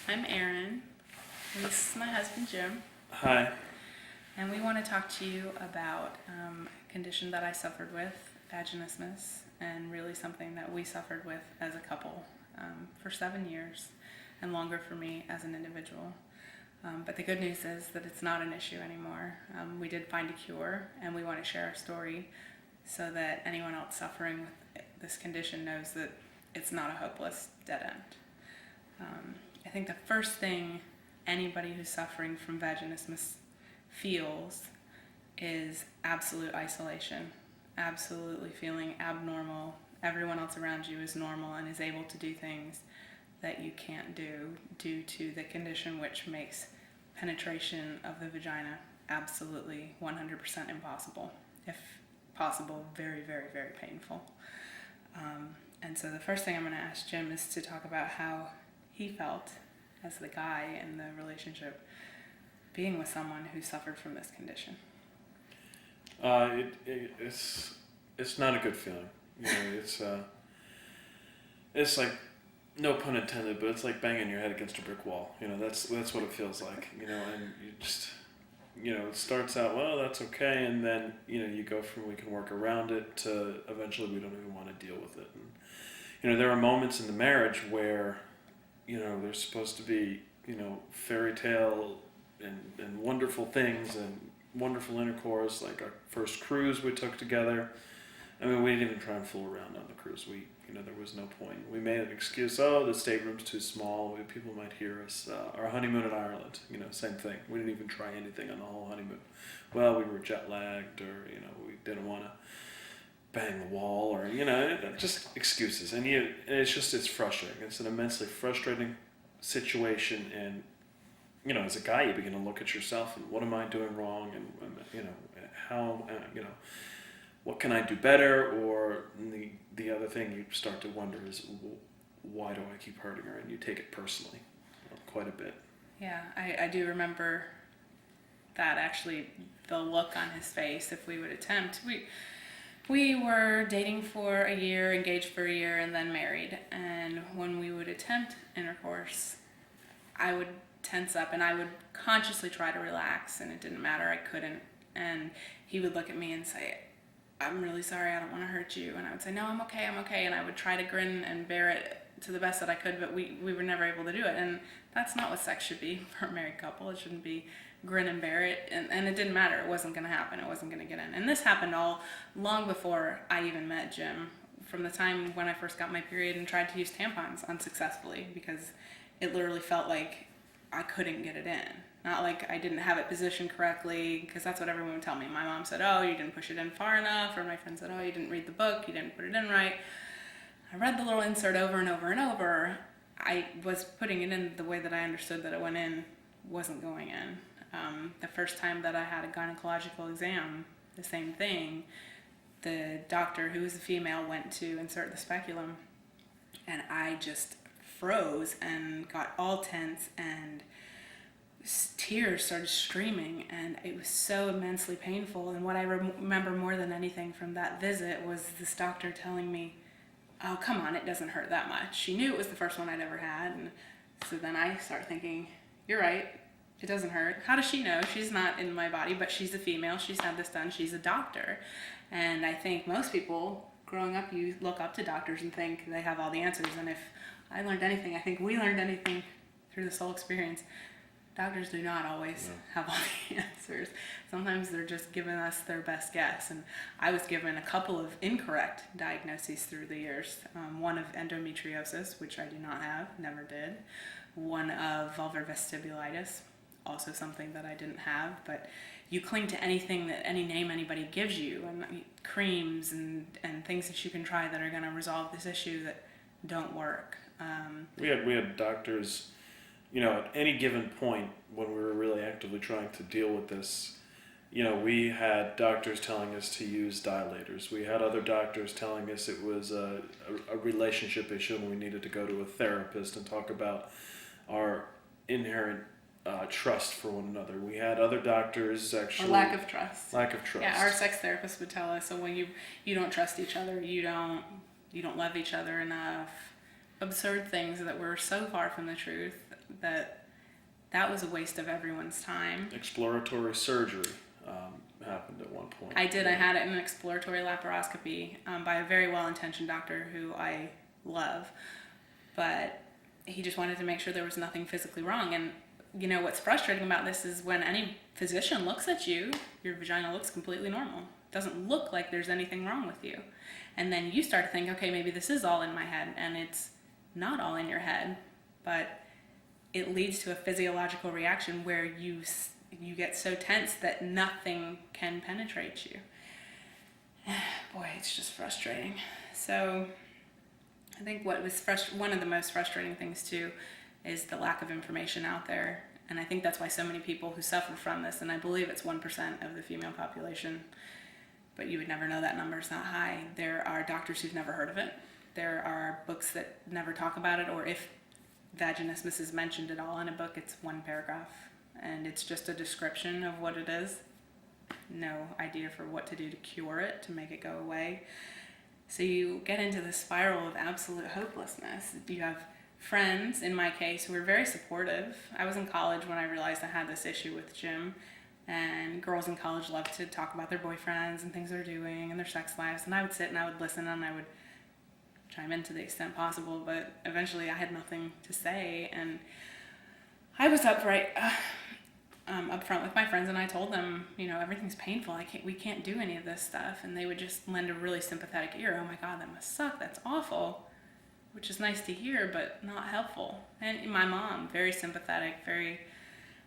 I'm Erin. This is my husband, Jim. Hi. And we want to talk to you about a condition that I suffered with, vaginismus, and really something that we suffered with as a couple for 7 years, and longer for me as an individual. But the good news is that it's not an issue anymore. We did find a cure, and we want to share our story so that anyone else suffering with this condition knows that it's not a hopeless dead end. I think the first thing anybody who's suffering from vaginismus feels is absolute isolation, absolutely feeling abnormal. Everyone else around you is normal and is able to do things that you can't do due to the condition, which makes penetration of the vagina absolutely 100% impossible. If possible, very, very, very painful. And so the first thing I'm going to ask Jim is to talk about how he felt as the guy in the relationship being with someone who suffered from this condition. It's not a good feeling. You know, it's like, no pun intended, but it's like banging your head against a brick wall. You know, that's what it feels like. You know, and you just, it starts out, well, that's okay, and then you go from we can work around it to eventually we don't even want to deal with it. And there are moments in the marriage where there's supposed to be fairy tale and wonderful things and wonderful intercourse, like our first cruise we took together. I mean, we didn't even try and fool around on the cruise. There was no point. We made an excuse, the stateroom's too small, people might hear us. Our honeymoon in Ireland, same thing. We didn't even try anything on the whole honeymoon. Well, we were jet lagged, or, we didn't want to bang the wall, or, just excuses. And it's frustrating. It's an immensely frustrating situation, and, as a guy, you begin to look at yourself and what am I doing wrong, and, how, what can I do better? Or the other thing you start to wonder is, why do I keep hurting her? And you take it personally quite a bit. Yeah, I do remember that, actually, the look on his face if we would attempt. We were dating for a year, engaged for a year, and then married. And when we would attempt intercourse, I would tense up and I would consciously try to relax, and it didn't matter, I couldn't. And he would look at me and say, I'm really sorry, I don't want to hurt you. And I would say, no, I'm okay. And I would try to grin and bear it to the best that I could, but we were never able to do it. And that's not what sex should be for a married couple. It shouldn't be grin and bear it. And it didn't matter. It wasn't going to happen. It wasn't going to get in. And this happened all long before I even met Jim, from the time when I first got my period and tried to use tampons unsuccessfully, because it literally felt like I couldn't get it in. Not like I didn't have it positioned correctly, because that's what everyone would tell me. My mom said, oh, you didn't push it in far enough, or my friend said, oh, you didn't read the book, you didn't put it in right. I read the little insert over and over and over. I was putting it in the way that I understood that it went in, wasn't going in. The first time that I had a gynecological exam, the same thing. The doctor, who was a female, went to insert the speculum, and I just froze and got all tense, and tears started streaming, and it was so immensely painful. And what I remember more than anything from that visit was this doctor telling me, oh, come on, it doesn't hurt that much. She knew it was the first one I'd ever had, and so then I start thinking, you're right, it doesn't hurt. How does she know? She's not in my body, but she's a female, she's had this done, she's a doctor. And I think most people growing up, you look up to doctors and think they have all the answers. And if I learned anything, I think we learned anything through this whole experience, doctors do not always have all the answers. Sometimes they're just giving us their best guess. And I was given a couple of incorrect diagnoses through the years. One of endometriosis, which I do not have, never did. One of vulvar vestibulitis, also something that I didn't have. But you cling to anything, that any name anybody gives you, and creams and things that you can try that are going to resolve this issue that don't work. We had doctors, at any given point when we were really actively trying to deal with this, we had doctors telling us to use dilators. We had other doctors telling us it was a relationship issue and we needed to go to a therapist and talk about our inherent trust for one another. We had other doctors actually... Or lack of trust. Lack of trust. Yeah, our sex therapist would tell us, so when you don't trust each other, you don't love each other enough. Absurd things that were so far from the truth that was a waste of everyone's time. Exploratory surgery happened at one point. I did. I had an exploratory laparoscopy by a very well-intentioned doctor who I love, but he just wanted to make sure there was nothing physically wrong. And you know what's frustrating about this is when any physician looks at you, your vagina looks completely normal. It doesn't look like there's anything wrong with you. And then you start to think, okay, maybe this is all in my head, and it's not all in your head, but it leads to a physiological reaction where you get so tense that nothing can penetrate you. Boy, it's just frustrating. So I think what was one of the most frustrating things too is the lack of information out there. And I think that's why so many people who suffer from this, and I believe it's 1% of the female population, but you would never know that number is not high. There are doctors who've never heard of it. There are books that never talk about it, or if vaginismus is mentioned at all in a book, it's one paragraph, and it's just a description of what it is. No idea for what to do to cure it, to make it go away. So you get into this spiral of absolute hopelessness. You have friends, in my case, who were very supportive. I was in college when I realized I had this issue with Jim, and girls in college love to talk about their boyfriends and things they're doing and their sex lives, and I would sit and I would listen and I would chime in to the extent possible, but eventually I had nothing to say, and I was upfront with my friends, and I told them, you know, everything's painful. We can't do any of this stuff, and they would just lend a really sympathetic ear. Oh my God, that must suck. That's awful, which is nice to hear, but not helpful. And my mom, very sympathetic, very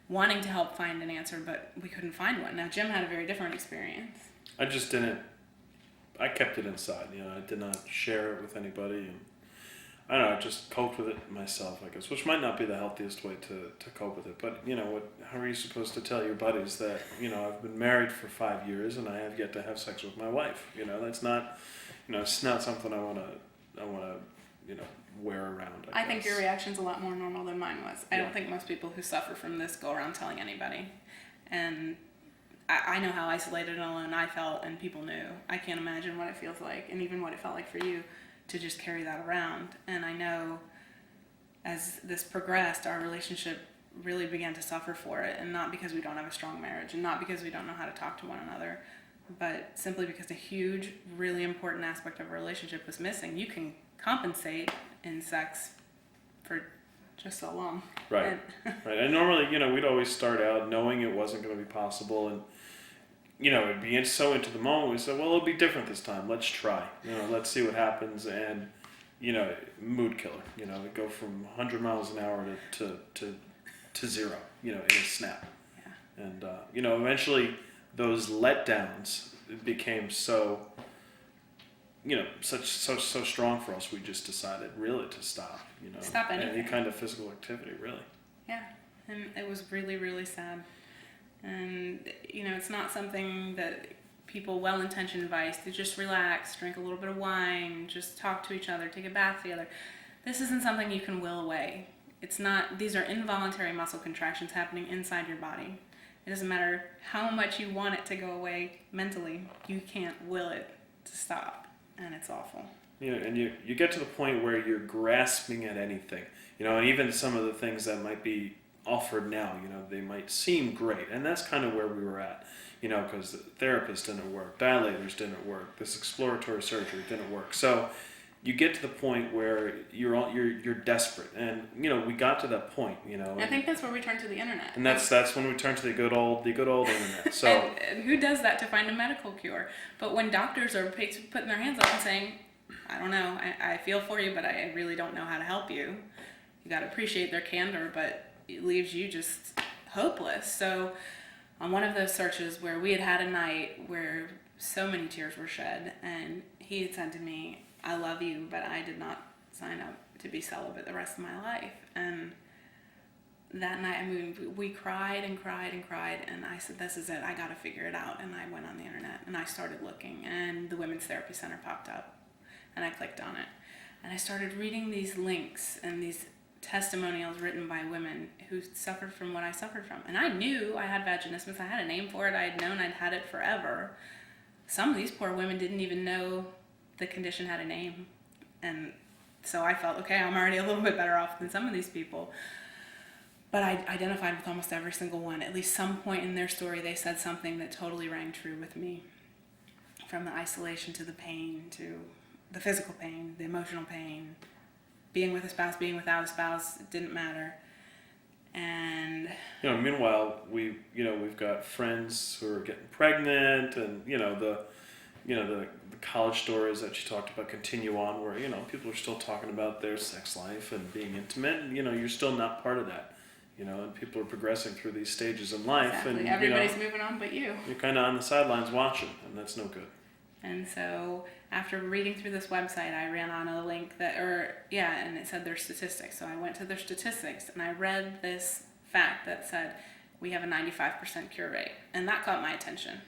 wanting to help find an answer, but we couldn't find one. Now Jim had a very different experience. I kept it inside, you know, I did not share it with anybody, and I don't know, I just coped with it myself, I guess, which might not be the healthiest way to cope with it, but, you know, how are you supposed to tell your buddies that, you know, I've been married for 5 years and I have yet to have sex with my wife, you know, that's not, you know, it's not something I want to, you know, wear around, I think your reaction's a lot more normal than mine was. I don't think most people who suffer from this go around telling anybody, and I know how isolated and alone I felt, and people knew. I can't imagine what it feels like, and even what it felt like for you to just carry that around. And I know as this progressed, our relationship really began to suffer for it, and not because we don't have a strong marriage, and not because we don't know how to talk to one another, but simply because a huge, really important aspect of our relationship was missing. You can compensate in sex for just so long. Right, right. And normally, you know, we'd always start out knowing it wasn't going to be possible, and you know, it'd be so into the moment. We said, well, it'll be different this time. Let's try. You know, let's see what happens. And, you know, mood killer. You know, it go from 100 miles an hour to zero, you know, in a snap. Yeah. And, you know, eventually those letdowns became so, you know, so strong for us. We just decided really to stop, you know. Stop anything. Any kind of physical activity, really. Yeah. And it was really, really sad. And, you know, it's not something that people well-intentioned advice to just relax, drink a little bit of wine, just talk to each other, take a bath together. This isn't something you can will away. It's not, these are involuntary muscle contractions happening inside your body. It doesn't matter how much you want it to go away mentally, you can't will it to stop, and it's awful. You know, and you get to the point where you're grasping at anything, you know, and even some of the things that might be offered now, you know, they might seem great, and that's kind of where we were at, you know, because the therapist didn't work, dilators didn't work, this exploratory surgery didn't work. So you get to the point where you're desperate, and you know, we got to that point, you know. I think that's where we turn to the internet, and that's when we turn to the good old internet. So and who does that to find a medical cure? But when doctors are putting their hands up and saying, I don't know, I feel for you, but I really don't know how to help you. You got to appreciate their candor, but it leaves you just hopeless. So on one of those searches where we had a night where so many tears were shed, and he had said to me, I love you, but I did not sign up to be celibate the rest of my life. And that night, I mean, we cried and cried and cried, and I said, this is it, I got to figure it out. And I went on the internet and I started looking, and the Women's Therapy Center popped up, and I clicked on it, and I started reading these links and these testimonials written by women who suffered from what I suffered from. And I knew I had vaginismus. I had a name for it. I had known I'd had it forever. Some of these poor women didn't even know the condition had a name. And so I felt, okay, I'm already a little bit better off than some of these people. But I identified with almost every single one. At least some point in their story, they said something that totally rang true with me. From the isolation to the pain, to the physical pain, the emotional pain, being with a spouse, being without a spouse, it didn't matter. And meanwhile, we've got friends who are getting pregnant, and the college stories that you talked about continue on, where people are still talking about their sex life and being intimate, and you're still not part of that. And people are progressing through these stages in life, exactly. and everybody's moving on but you. You're kind of on the sidelines watching, and that's no good. And so after reading through this website, I ran on a link and it said their statistics. So I went to their statistics and I read this fact that said we have a 95% cure rate. And that caught my attention.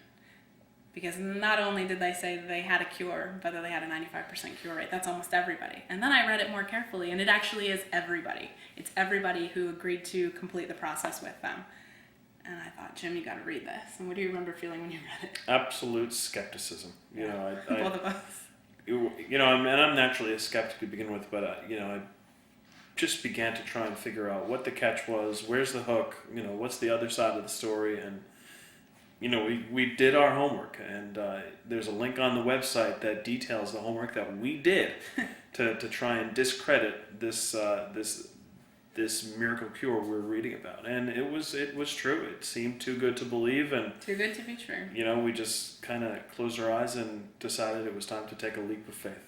Because not only did they say they had a cure, but that they had a 95% cure rate. That's almost everybody. And then I read it more carefully, and it actually is everybody. It's everybody who agreed to complete the process with them. And I thought, Jim, you got to read this. And what do you remember feeling when you read it? Absolute skepticism. Both of us. And I'm naturally a skeptic to begin with, but I just began to try and figure out what the catch was, where's the hook, what's the other side of the story, and we did our homework, and there's a link on the website that details the homework that we did to try and discredit this miracle cure we're reading about, and it was true. It seemed too good to believe, and too good to be true. We just kind of closed our eyes and decided it was time to take a leap of faith.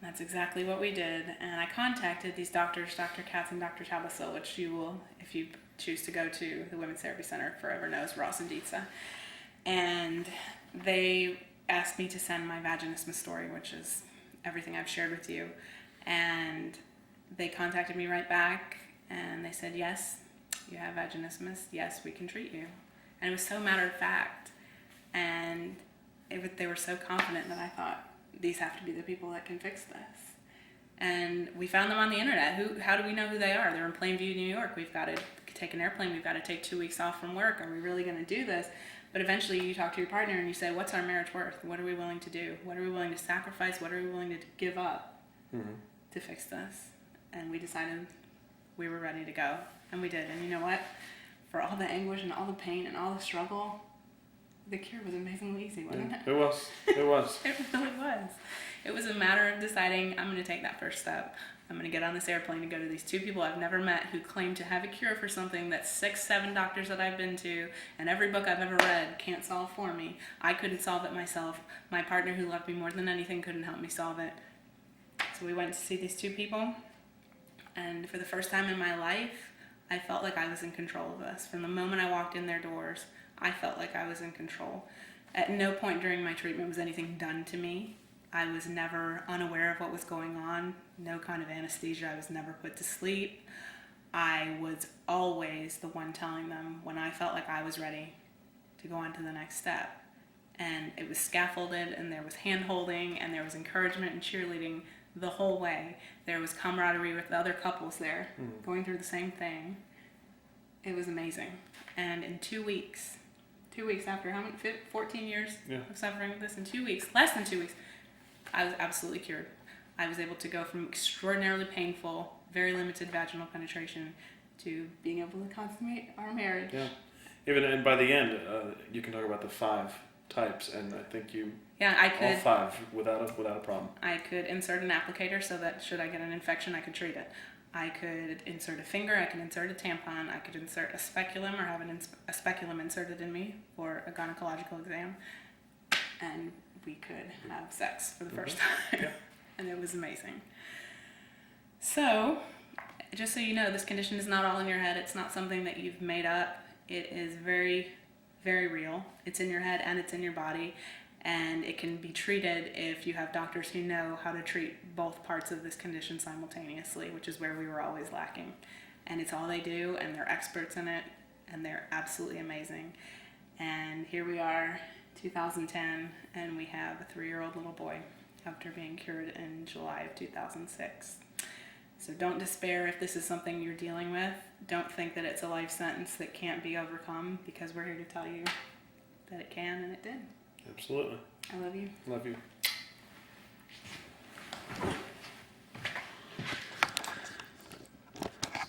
That's exactly what we did, and I contacted these doctors, Dr. Katz and Dr. Tabasil, which you will, if you choose to go to the Women's Therapy Center, forever knows Ross and Dietza, and they asked me to send my vaginismus story, which is everything I've shared with you, and they contacted me right back, and they said, yes, you have vaginismus, yes, we can treat you. And it was so matter of fact, and they were so confident that I thought, these have to be the people that can fix this. And we found them on the internet. How do we know who they are? They're in Plainview, New York. We've got to take an airplane. We've got to take 2 weeks off from work. Are we really going to do this? But eventually you talk to your partner and you say, what's our marriage worth? What are we willing to do? What are we willing to sacrifice? What are we willing to give up to fix this? And we decided we were ready to go. And we did. And you know what? For all the anguish and all the pain and all the struggle, the cure was amazingly easy, wasn't it? It was. It really was. It was a matter of deciding, I'm going to take that first step. I'm going to get on this airplane and go to these 2 people I've never met who claim to have a cure for something that 6, 7 doctors that I've been to and every book I've ever read can't solve for me. I couldn't solve it myself. My partner, who loved me more than anything, couldn't help me solve it. So we went to see these 2 people, and for the first time in my life, I felt like I was in control of this. From the moment I walked in their doors, I felt like I was in control. At no point during my treatment was anything done to me. I was never unaware of what was going on, no kind of anesthesia. I was never put to sleep. I was always the one telling them when I felt like I was ready to go on to the next step. And it was scaffolded, and there was hand-holding, and there was encouragement and cheerleading the whole way. There was camaraderie with the other couples there, going through the same thing. It was amazing. And in 2 weeks after 14 years of suffering with this, in 2 weeks, less than 2 weeks, I was absolutely cured. I was able to go from extraordinarily painful, very limited vaginal penetration to being able to consummate our marriage. Yeah. And by the end, you can talk about the 5 types, and I think I could all 5 without a problem. I could insert an applicator so that should I get an infection, I could treat it. I could insert a finger, I could insert a tampon, I could insert a speculum or have a speculum inserted in me for a gynecological exam, and we could have sex for the first time. Yeah. And it was amazing. So, just so you know, this condition is not all in your head. It's not something that you've made up. It is very, very real. It's in your head and it's in your body. And it can be treated if you have doctors who know how to treat both parts of this condition simultaneously, which is where we were always lacking. And it's all they do, and they're experts in it, and they're absolutely amazing. And here we are, 2010, and we have a 3-year-old little boy after being cured in July of 2006. So don't despair if this is something you're dealing with. Don't think that it's a life sentence that can't be overcome, because we're here to tell you that it can, and it did. Absolutely. I love you. Love you.